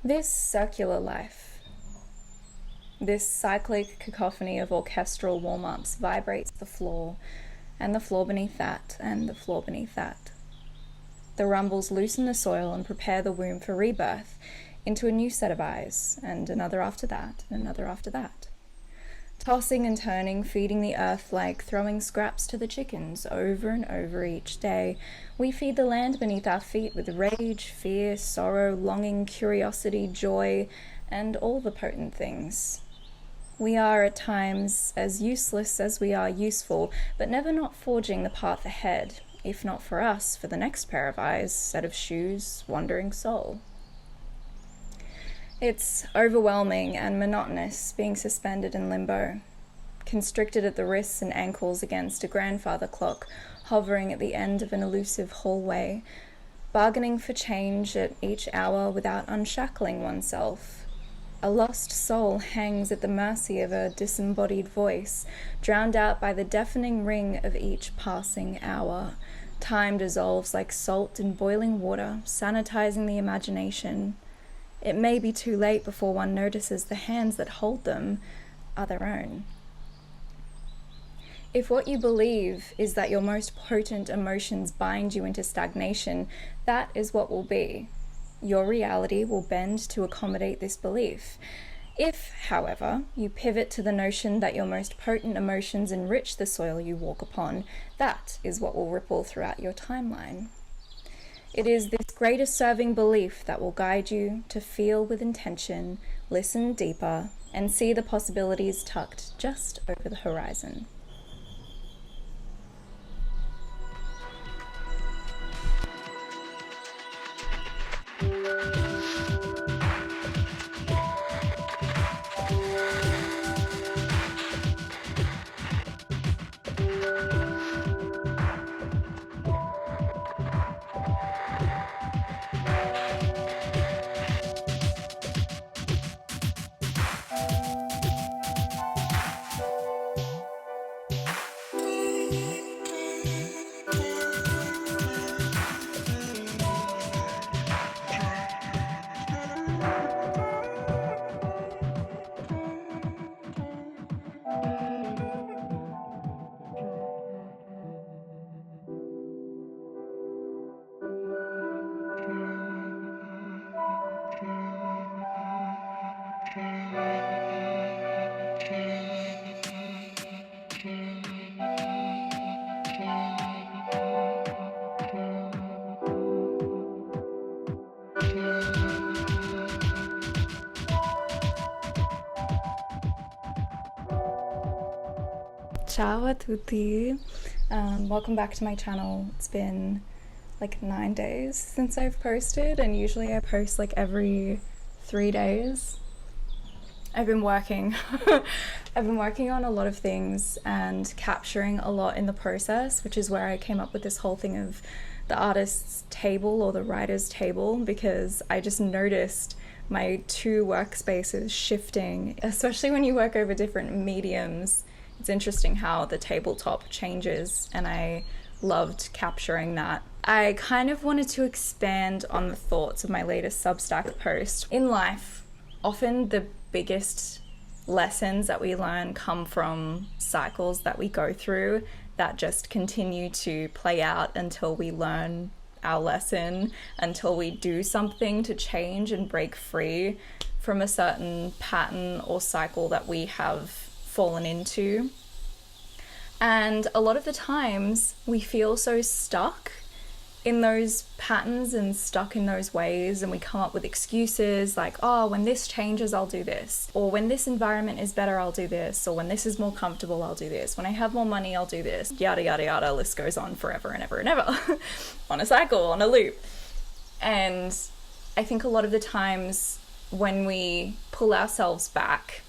This circular life, this cyclic cacophony of orchestral warmups vibrates the floor, and the floor beneath that, and the floor beneath that. The rumbles loosen the soil and prepare the womb for rebirth into a new set of eyes, and another after that, and another after that. Tossing and turning, feeding the earth like throwing scraps to the chickens over and over each day, we feed the land beneath our feet with rage, fear, sorrow, longing, curiosity, joy, and all the potent things. We are at times as useless as we are useful, but never not forging the path ahead, if not for us, for the next pair of eyes, set of shoes, wandering soul. It's overwhelming and monotonous being suspended in limbo, constricted at the wrists and ankles against a grandfather clock hovering at the end of an elusive hallway, bargaining for change at each hour without unshackling oneself. A lost soul hangs at the mercy of a disembodied voice, drowned out by the deafening ring of each passing hour. Time dissolves like salt in boiling water, sanitizing the imagination. It may be too late before one notices the hands that hold them are their own. If what you believe is that your most potent emotions bind you into stagnation, that is what will be. Your reality will bend to accommodate this belief. If, however, you pivot to the notion that your most potent emotions enrich the soil you walk upon, that is what will ripple throughout your timeline. It is this greater serving belief that will guide you to feel with intention, listen deeper, and see the possibilities tucked just over the horizon. Ciao a tutti, welcome back to my channel. It's been like 9 days since I've posted, and usually I post like every 3 days. I've been working on a lot of things and capturing a lot in the process, which is where I came up with this whole thing of the artist's table or the writer's table, because I just noticed my two workspaces shifting, especially when you work over different mediums. It's interesting how the tabletop changes, and I loved capturing that. I kind of wanted to expand on the thoughts of my latest Substack post. In life, often the biggest lessons that we learn come from cycles that we go through that just continue to play out until we learn our lesson, until we do something to change and break free from a certain pattern or cycle that we have fallen into. And a lot of the times we feel so stuck in those patterns and stuck in those ways, and we come up with excuses like, oh, when this changes I'll do this, or when this environment is better I'll do this, or when this is more comfortable I'll do this, when I have more money I'll do this, yada yada yada. List goes on forever and ever and ever on a cycle, on a loop. And I think a lot of the times when we pull ourselves back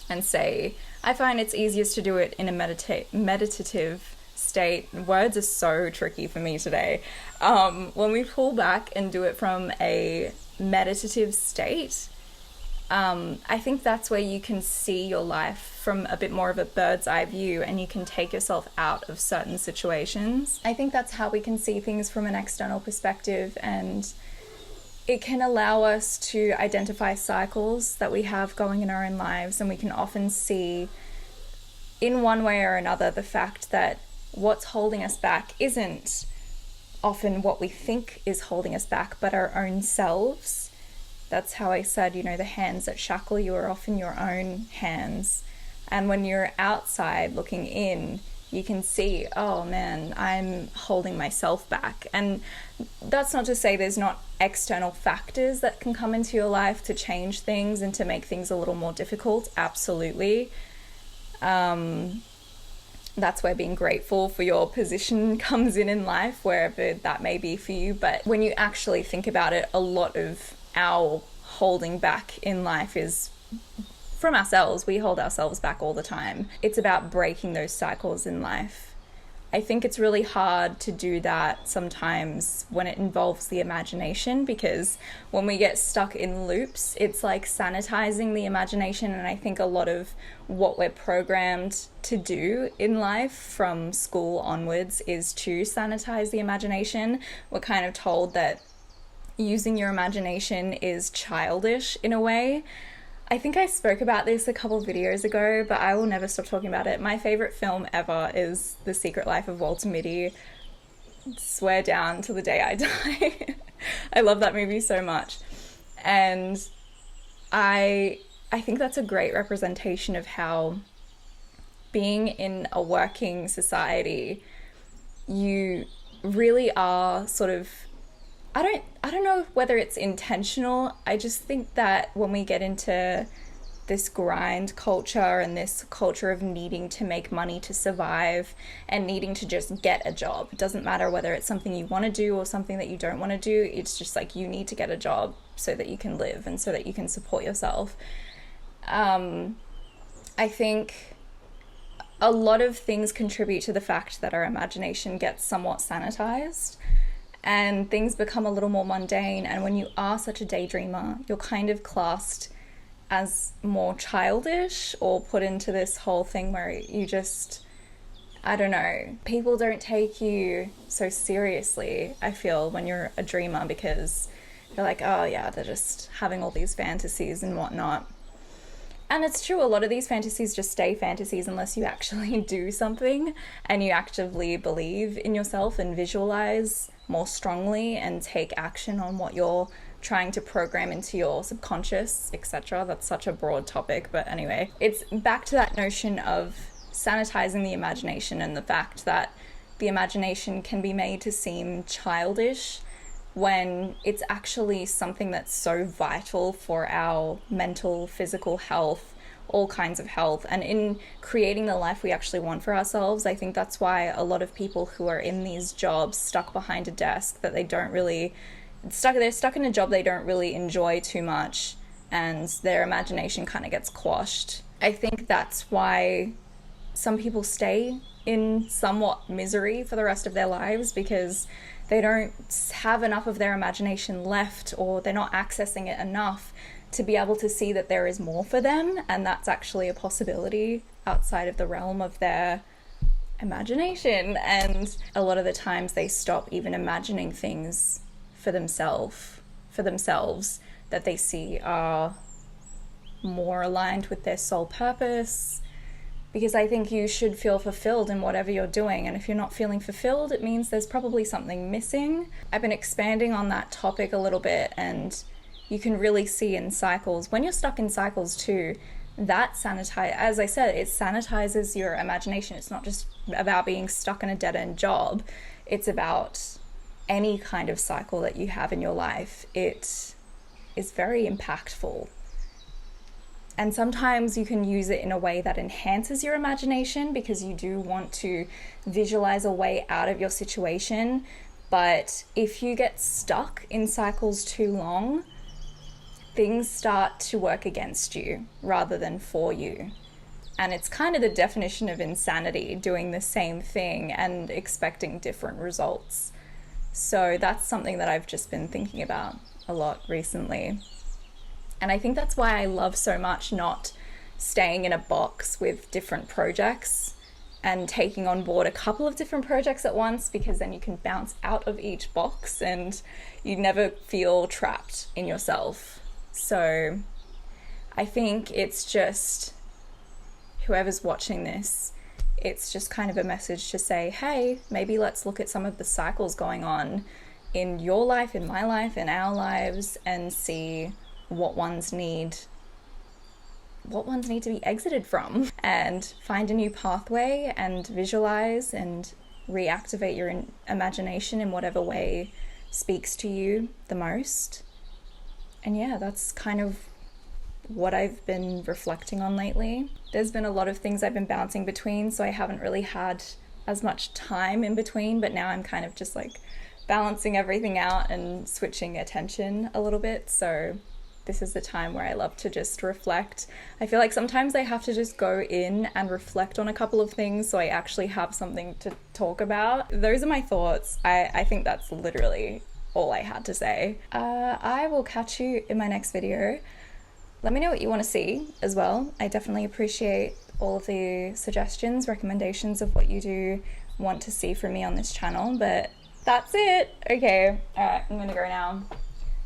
and say, I find it's easiest to do it in a meditative state. Words are so tricky for me today. When we pull back and do it from a meditative state, I think that's where you can see your life from a bit more of a bird's eye view, and you can take yourself out of certain situations. I think that's how we can see things from an external perspective, and it can allow us to identify cycles that we have going in our own lives, and we can often see in one way or another the fact that what's holding us back isn't often what we think is holding us back, but our own selves. That's how I said, you know, the hands that shackle you are often your own hands. And when you're outside looking in, you can see, oh man, I'm holding myself back. And that's not to say there's not external factors that can come into your life to change things and to make things a little more difficult. Absolutely. That's where being grateful for your position comes in life, wherever that may be for you. But when you actually think about it, a lot of our holding back in life is from ourselves. We hold ourselves back all the time. It's about breaking those cycles in life. I think it's really hard to do that sometimes when it involves the imagination, because when we get stuck in loops, it's like sanitizing the imagination. And I think a lot of what we're programmed to do in life from school onwards is to sanitize the imagination. We're kind of told that using your imagination is childish in a way. I think I spoke about this a couple of videos ago, but I will never stop talking about it. My favorite film ever is The Secret Life of Walter Mitty. Swear down till the day I die. I love that movie so much. And I think that's a great representation of how being in a working society, you really are sort of, I don't know whether it's intentional. I just think that when we get into this grind culture and this culture of needing to make money to survive and needing to just get a job, it doesn't matter whether it's something you want to do or something that you don't want to do. It's just like you need to get a job so that you can live and so that you can support yourself. I think a lot of things contribute to the fact that our imagination gets somewhat sanitized and things become a little more mundane. And when you are such a daydreamer, you're kind of classed as more childish or put into this whole thing where you just, I don't know, people don't take you so seriously, I feel, when you're a dreamer, because they're like, oh yeah, they're just having all these fantasies and whatnot. And it's true, a lot of these fantasies just stay fantasies unless you actually do something and you actively believe in yourself and visualize more strongly and take action on what you're trying to program into your subconscious, etc. That's such a broad topic, but anyway, it's back to that notion of sanitizing the imagination and the fact that the imagination can be made to seem childish when it's actually something that's so vital for our mental, physical health, all kinds of health, and in creating the life we actually want for ourselves. I think that's why a lot of people who are in these jobs stuck behind a desk that they don't really they're stuck in a job they don't really enjoy too much, and their imagination kind of gets quashed. I think that's why some people stay in somewhat misery for the rest of their lives, because they don't have enough of their imagination left, or they're not accessing it enough to be able to see that there is more for them, and that's actually a possibility outside of the realm of their imagination. And a lot of the times they stop even imagining things for themselves that they see are more aligned with their soul purpose. Because I think you should feel fulfilled in whatever you're doing. And if you're not feeling fulfilled, it means there's probably something missing. I've been expanding on that topic a little bit, and you can really see in cycles, when you're stuck in cycles too, that as I said, it sanitizes your imagination. It's not just about being stuck in a dead-end job. It's about any kind of cycle that you have in your life. It is very impactful. And sometimes you can use it in a way that enhances your imagination, because you do want to visualize a way out of your situation. But if you get stuck in cycles too long, things start to work against you rather than for you. And it's kind of the definition of insanity, doing the same thing and expecting different results. So that's something that I've just been thinking about a lot recently. And I think that's why I love so much not staying in a box with different projects and taking on board a couple of different projects at once, because then you can bounce out of each box and you never feel trapped in yourself. So I think it's just, whoever's watching this, it's just kind of a message to say, hey, maybe let's look at some of the cycles going on in your life, in my life, in our lives, and see what ones need to be exited from, and find a new pathway and visualize and reactivate your imagination in whatever way speaks to you the most. And yeah, that's kind of what I've been reflecting on lately. There's been a lot of things I've been bouncing between, so I haven't really had as much time in between, but now I'm kind of just like balancing everything out and switching attention a little bit. So this is the time where I love to just reflect. I feel like sometimes I have to just go in and reflect on a couple of things so I actually have something to talk about. Those are my thoughts. I think that's literally all I had to say. I will catch you in my next video. Let me know what you want to see as well. I definitely appreciate all of the suggestions, recommendations of what you do want to see from me on this channel, but that's it. Okay, all right, I'm gonna go now.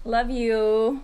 Love you.